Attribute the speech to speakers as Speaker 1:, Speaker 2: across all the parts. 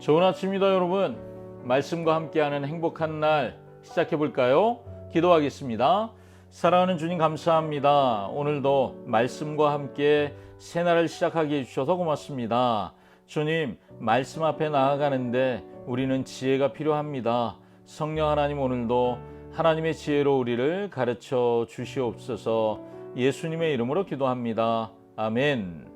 Speaker 1: 좋은 아침입니다, 여러분. 말씀과 함께하는 행복한 날 시작해 볼까요? 기도하겠습니다. 사랑하는 주님, 감사합니다. 오늘도 말씀과 함께 새날을 시작하게 해주셔서 고맙습니다. 주님, 말씀 앞에 나아가는데 우리는 지혜가 필요합니다. 성령 하나님, 오늘도 하나님의 지혜로 우리를 가르쳐 주시옵소서. 예수님의 이름으로 기도합니다. 아멘.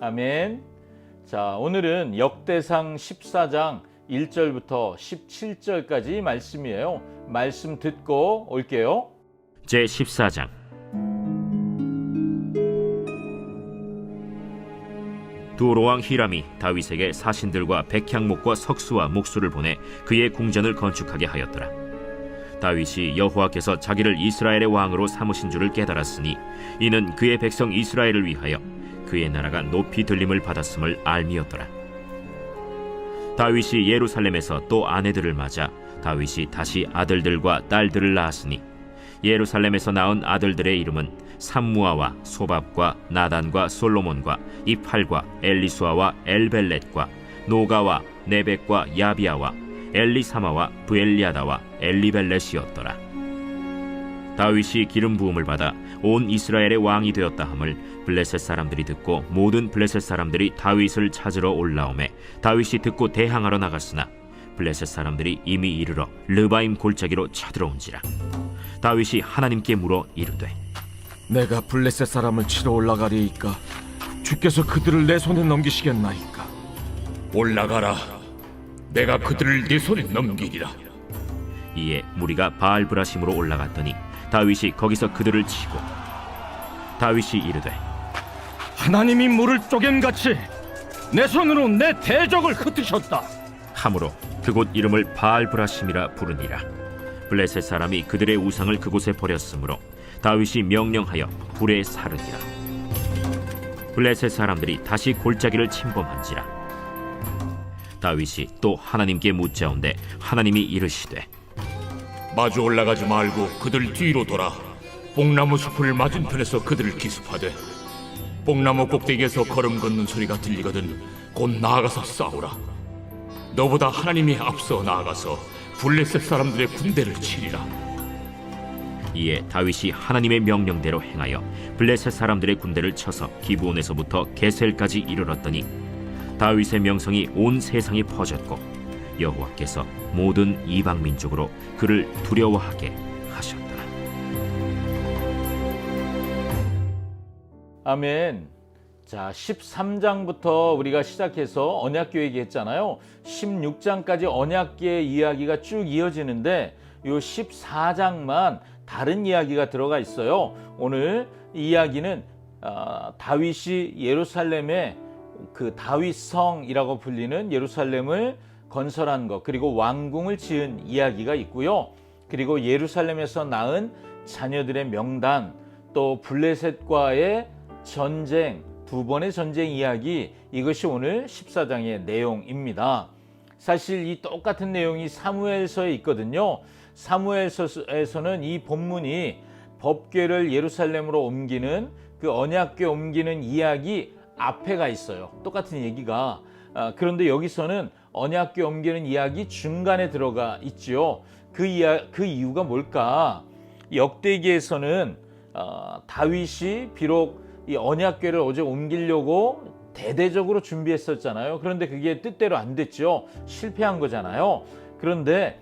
Speaker 1: 아멘. 자, 오늘은 역대상 14장 1절부터 17절까지 말씀이에요. 말씀 듣고 올게요.
Speaker 2: 제14장. 두로왕 히람이 다윗에게 사신들과 백향목과 석수와 목수를 보내 그의 궁전을 건축하게 하였더라. 다윗이 여호와께서 자기를 이스라엘의 왕으로 삼으신 줄을 깨달았으니 이는 그의 백성 이스라엘을 위하여 그의 나라가 높이 들림을 받았음을 알미었더라. 다윗이 예루살렘에서 또 아내들을 맞아 다윗이 다시 아들들과 딸들을 낳았으니 예루살렘에서 낳은 아들들의 이름은 삼무아와 소밥과 나단과 솔로몬과 이팔과 엘리수아와 엘벨렛과 노가와 네벡과 야비아와 엘리사마와 브엘리아다와 엘리벨렛이었더라. 다윗이 기름 부음을 받아 온 이스라엘의 왕이 되었다 함을 블레셋 사람들이 듣고 모든 블레셋 사람들이 다윗을 찾으러 올라오매 다윗이 듣고 대항하러 나갔으나 블레셋 사람들이 이미 이르러 르바임 골짜기로 쳐들어온지라. 다윗이 하나님께 물어 이르되,
Speaker 3: 내가 블레셋 사람을 치러 올라가리이까 주께서 그들을 내 손에 넘기시겠나이까?
Speaker 4: 올라가라. 내가 그들을 네 손에 넘기리라.
Speaker 2: 이에 무리가 바알브라심으로 올라갔더니 다윗이 거기서 그들을 치고, 다윗이 이르되,
Speaker 3: 하나님이 물을 쪼갬같이 내 손으로 내 대적을 흩으셨다
Speaker 2: 함으로 그곳 이름을 바알브라심이라 부르니라. 블레셋 사람이 그들의 우상을 그곳에 버렸으므로 다윗이 명령하여 불에 사르니라. 블레셋 사람들이 다시 골짜기를 침범한지라. 다윗이 또 하나님께 묻자온데 하나님이 이르시되,
Speaker 4: 마주 올라가지 말고 그들 뒤로 돌아 뽕나무 숲을 맞은편에서 그들을 기습하되 뽕나무 꼭대기에서 걸음 걷는 소리가 들리거든 곧 나아가서 싸우라. 너보다 하나님이 앞서 나아가서 블레셋 사람들의 군대를 치리라.
Speaker 2: 이에 다윗이 하나님의 명령대로 행하여 블레셋 사람들의 군대를 쳐서 기브온에서부터 게셀까지 이르렀더니 다윗의 명성이 온 세상에 퍼졌고 여호와께서 모든 이방 민족으로 그를 두려워하게 하셨더라.
Speaker 1: 아멘. 자, 13장부터 우리가 시작해서 언약궤 얘기했잖아요. 16장까지 언약궤 이야기가 쭉 이어지는데 이 14장만 다른 이야기가 들어가 있어요. 오늘 이 이야기는 다윗이 예루살렘에 그 다윗성이라고 불리는 예루살렘을 건설한 것, 그리고 왕궁을 지은 이야기가 있고요. 그리고 예루살렘에서 낳은 자녀들의 명단, 또 블레셋과의 전쟁, 두 번의 전쟁 이야기, 이것이 오늘 14장의 내용입니다. 사실 이 똑같은 내용이 사무엘서에 있거든요. 사무엘서에서는 이 본문이 법궤를 예루살렘으로 옮기는 그 언약궤 옮기는 이야기 앞에가 있어요. 똑같은 얘기가. 그런데 여기서는 언약궤 옮기는 이야기 중간에 들어가 있지요. 그 이유가 뭘까? 역대기에서는 다윗이 비록 이 언약궤를 어제 옮기려고 대대적으로 준비했었잖아요. 그런데 그게 뜻대로 안 됐죠. 실패한 거잖아요. 그런데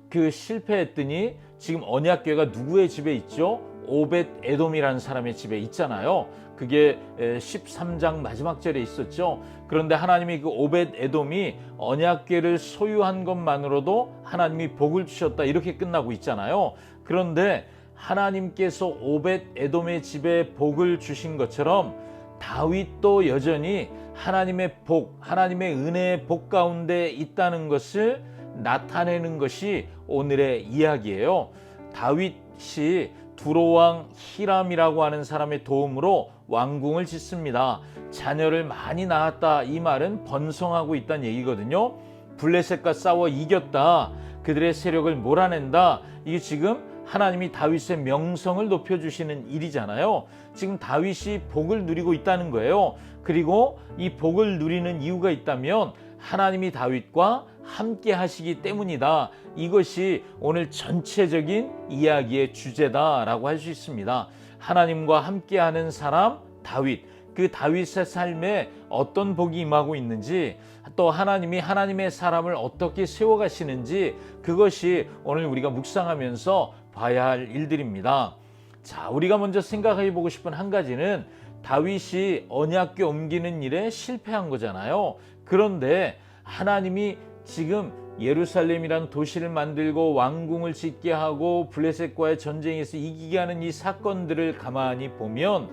Speaker 1: 그 실패했더니 지금 언약궤가 누구의 집에 있죠? 오벳 에돔이라는 사람의 집에 있잖아요. 그게 13장 마지막 절에 있었죠. 그런데 하나님이 그 오벳 에돔이 언약궤를 소유한 것만으로도 하나님이 복을 주셨다, 이렇게 끝나고 있잖아요. 그런데 하나님께서 오벳 에돔의 집에 복을 주신 것처럼 다윗도 여전히 하나님의 복, 하나님의 은혜의 복 가운데 있다는 것을 나타내는 것이 오늘의 이야기예요. 다윗이 두로왕 히람이라고 하는 사람의 도움으로 왕궁을 짓습니다. 자녀를 많이 낳았다, 이 말은 번성하고 있다는 얘기거든요. 블레셋과 싸워 이겼다, 그들의 세력을 몰아낸다, 이게 지금 하나님이 다윗의 명성을 높여주시는 일이잖아요. 지금 다윗이 복을 누리고 있다는 거예요. 그리고 이 복을 누리는 이유가 있다면 하나님이 다윗과 함께 하시기 때문이다. 이것이 오늘 전체적인 이야기의 주제다라고 할 수 있습니다. 하나님과 함께하는 사람 다윗, 그 다윗의 삶에 어떤 복이 임하고 있는지, 또 하나님이 하나님의 사람을 어떻게 세워가시는지, 그것이 오늘 우리가 묵상하면서 봐야 할 일들입니다. 자, 우리가 먼저 생각해 보고 싶은 한 가지는 다윗이 언약궤 옮기는 일에 실패한 거잖아요. 그런데 하나님이 지금 예루살렘이라는 도시를 만들고 왕궁을 짓게 하고 블레셋과의 전쟁에서 이기게 하는 이 사건들을 가만히 보면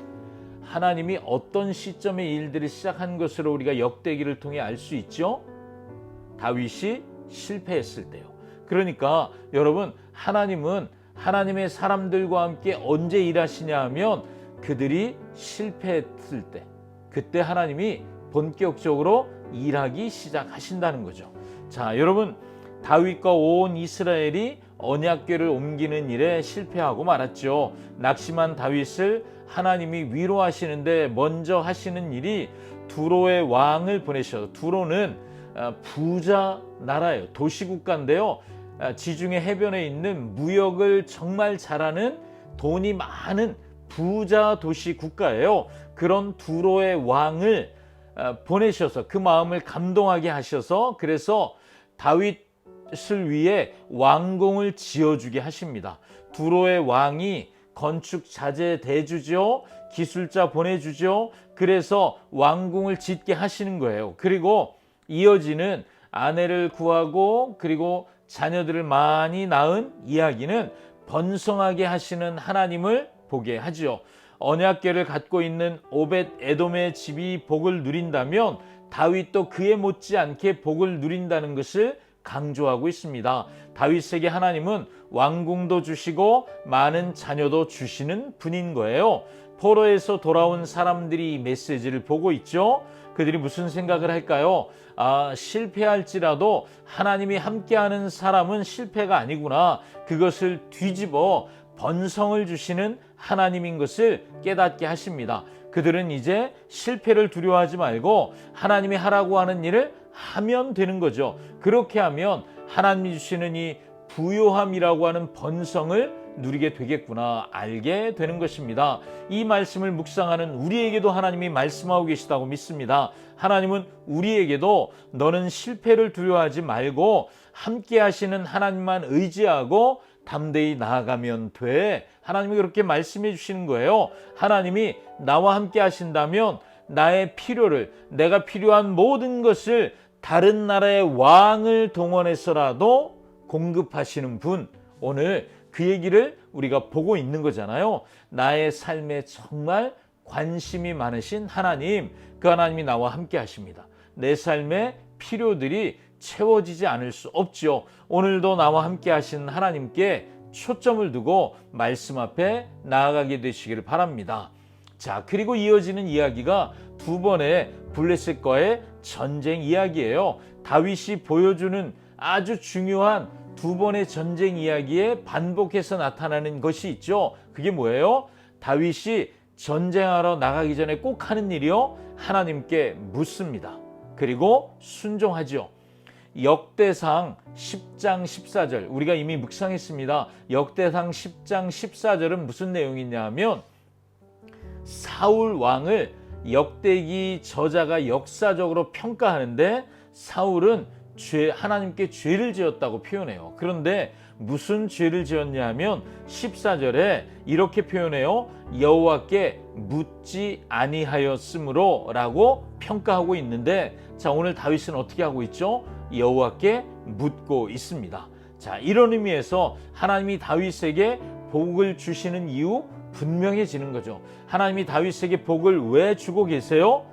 Speaker 1: 하나님이 어떤 시점에 일들을 시작한 것으로 우리가 역대기를 통해 알 수 있죠. 다윗이 실패했을 때요. 그러니까 여러분, 하나님은 하나님의 사람들과 함께 언제 일하시냐 하면 그들이 실패했을 때, 그때 하나님이 본격적으로 일하기 시작하신다는 거죠. 자, 여러분, 다윗과 온 이스라엘이 언약궤를 옮기는 일에 실패하고 말았죠. 낙심한 다윗을 하나님이 위로하시는데 먼저 하시는 일이 두로의 왕을 보내셔서, 두로는 부자 나라예요. 도시국가인데요. 지중해 해변에 있는 무역을 정말 잘하는 돈이 많은 부자 도시 국가예요. 그런 두로의 왕을 보내셔서 그 마음을 감동하게 하셔서, 그래서 다윗을 위해 왕궁을 지어주게 하십니다. 두로의 왕이 건축 자재 대주죠. 기술자 보내주죠. 그래서 왕궁을 짓게 하시는 거예요. 그리고 이어지는 아내를 구하고 그리고 자녀들을 많이 낳은 이야기는 번성하게 하시는 하나님을 보게 하죠. 언약궤를 갖고 있는 오벳 에돔의 집이 복을 누린다면 다윗도 그에 못지않게 복을 누린다는 것을 강조하고 있습니다. 다윗에게 하나님은 왕궁도 주시고 많은 자녀도 주시는 분인 거예요. 포로에서 돌아온 사람들이 이 메시지를 보고 있죠. 그들이 무슨 생각을 할까요? 실패할지라도 하나님이 함께하는 사람은 실패가 아니구나. 그것을 뒤집어 번성을 주시는 하나님인 것을 깨닫게 하십니다. 그들은 이제 실패를 두려워하지 말고 하나님이 하라고 하는 일을 하면 되는 거죠. 그렇게 하면 하나님이 주시는 이 부요함이라고 하는 번성을 누리게 되겠구나 알게 되는 것입니다. 이 말씀을 묵상하는 우리에게도 하나님이 말씀하고 계시다고 믿습니다. 하나님은 우리에게도 너는 실패를 두려워하지 말고 함께 하시는 하나님만 의지하고 담대히 나아가면 돼. 하나님이 그렇게 말씀해 주시는 거예요. 하나님이 나와 함께 하신다면 나의 필요를, 내가 필요한 모든 것을 다른 나라의 왕을 동원해서라도 공급하시는 분, 오늘 그 얘기를 우리가 보고 있는 거잖아요. 나의 삶에 정말 관심이 많으신 하나님, 그 하나님이 나와 함께 하십니다. 내 삶의 필요들이 채워지지 않을 수 없죠. 오늘도 나와 함께 하신 하나님께 초점을 두고 말씀 앞에 나아가게 되시기를 바랍니다. 자, 그리고 이어지는 이야기가 두 번의 블레셋과의 전쟁 이야기예요. 다윗이 보여주는 아주 중요한 두 번의 전쟁 이야기에 반복해서 나타나는 것이 있죠. 그게 뭐예요? 다윗이 전쟁하러 나가기 전에 꼭 하는 일이요, 하나님께 묻습니다. 그리고 순종하죠. 역대상 10장 14절 우리가 이미 묵상했습니다. 역대상 10장 14절은 무슨 내용이냐 하면 사울 왕을 역대기 저자가 역사적으로 평가하는데 사울은 하나님께 죄를 지었다고 표현해요. 그런데 무슨 죄를 지었냐 하면 14절에 이렇게 표현해요. 여호와께 묻지 아니하였으므로 라고 평가하고 있는데, 자, 오늘 다윗은 어떻게 하고 있죠? 여호와께 묻고 있습니다. 자, 이런 의미에서 하나님이 다윗에게 복을 주시는 이유 분명해지는 거죠. 하나님이 다윗에게 복을 왜 주고 계세요?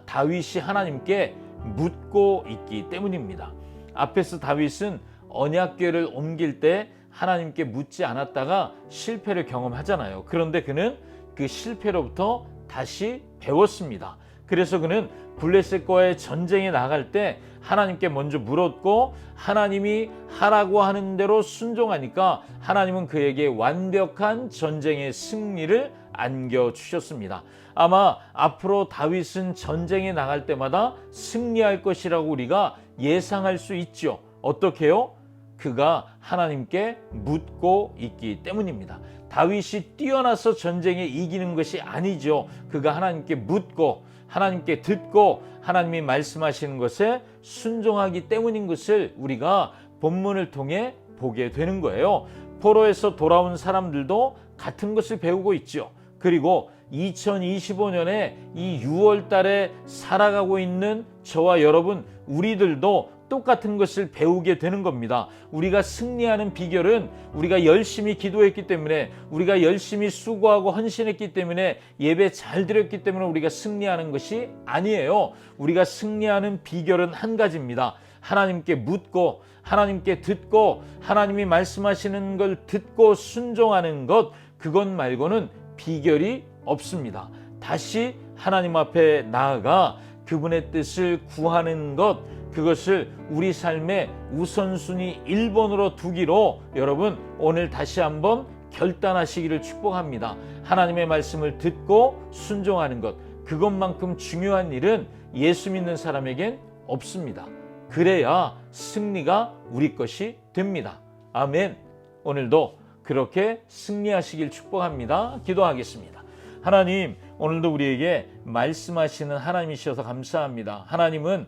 Speaker 1: 다윗이 하나님께 묻고 있기 때문입니다. 앞에서 다윗은 언약궤를 옮길 때 하나님께 묻지 않았다가 실패를 경험하잖아요. 그런데 그는 그 실패로부터 다시 배웠습니다. 그래서 그는 블레셋과의 전쟁에 나갈 때 하나님께 먼저 물었고 하나님이 하라고 하는 대로 순종하니까 하나님은 그에게 완벽한 전쟁의 승리를 안겨주셨습니다. 아마 앞으로 다윗은 전쟁에 나갈 때마다 승리할 것이라고 우리가 예상할 수 있죠. 어떻게요? 그가 하나님께 묻고 있기 때문입니다. 다윗이 뛰어나서 전쟁에 이기는 것이 아니죠. 그가 하나님께 묻고 하나님께 듣고 하나님이 말씀하시는 것에 순종하기 때문인 것을 우리가 본문을 통해 보게 되는 거예요. 포로에서 돌아온 사람들도 같은 것을 배우고 있죠. 그리고 2025년에 이 6월 달에 살아가고 있는 저와 여러분, 우리들도 똑같은 것을 배우게 되는 겁니다. 우리가 승리하는 비결은 우리가 열심히 기도했기 때문에, 우리가 열심히 수고하고 헌신했기 때문에, 예배 잘 드렸기 때문에 우리가 승리하는 것이 아니에요. 우리가 승리하는 비결은 한 가지입니다. 하나님께 묻고 하나님께 듣고 하나님이 말씀하시는 걸 듣고 순종하는 것, 그것 말고는 비결이 없습니다. 다시 하나님 앞에 나아가 그분의 뜻을 구하는 것, 그것을 우리 삶의 우선순위 1번으로 두기로 여러분 오늘 다시 한번 결단하시기를 축복합니다. 하나님의 말씀을 듣고 순종하는 것, 그것만큼 중요한 일은 예수 믿는 사람에겐 없습니다. 그래야 승리가 우리 것이 됩니다. 아멘. 오늘도 그렇게 승리하시길 축복합니다. 기도하겠습니다. 하나님, 오늘도 우리에게 말씀하시는 하나님이셔서 감사합니다. 하나님은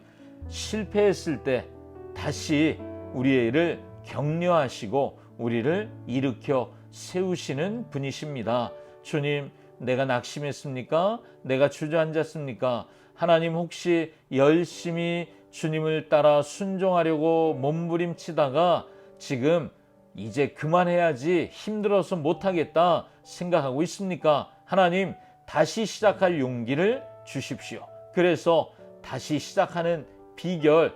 Speaker 1: 실패했을 때 다시 우리를 격려하시고 우리를 일으켜 세우시는 분이십니다. 주님, 내가 낙심했습니까? 내가 주저앉았습니까? 하나님, 혹시 열심히 주님을 따라 순종하려고 몸부림치다가 지금 이제 그만해야지, 힘들어서 못하겠다 생각하고 있습니까? 하나님, 다시 시작할 용기를 주십시오. 그래서 다시 시작하는 비결,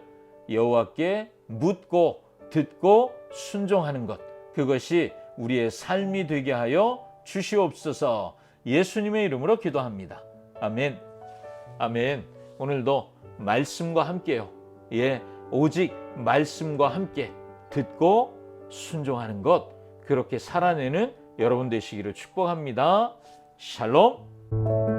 Speaker 1: 여호와께 묻고 듣고 순종하는 것, 그것이 우리의 삶이 되게 하여 주시옵소서. 예수님의 이름으로 기도합니다. 아멘. 아멘. 오늘도 말씀과 함께요. 오직 말씀과 함께 듣고 순종하는 것, 그렇게 살아내는 여러분 되시기를 축복합니다. 샬롬.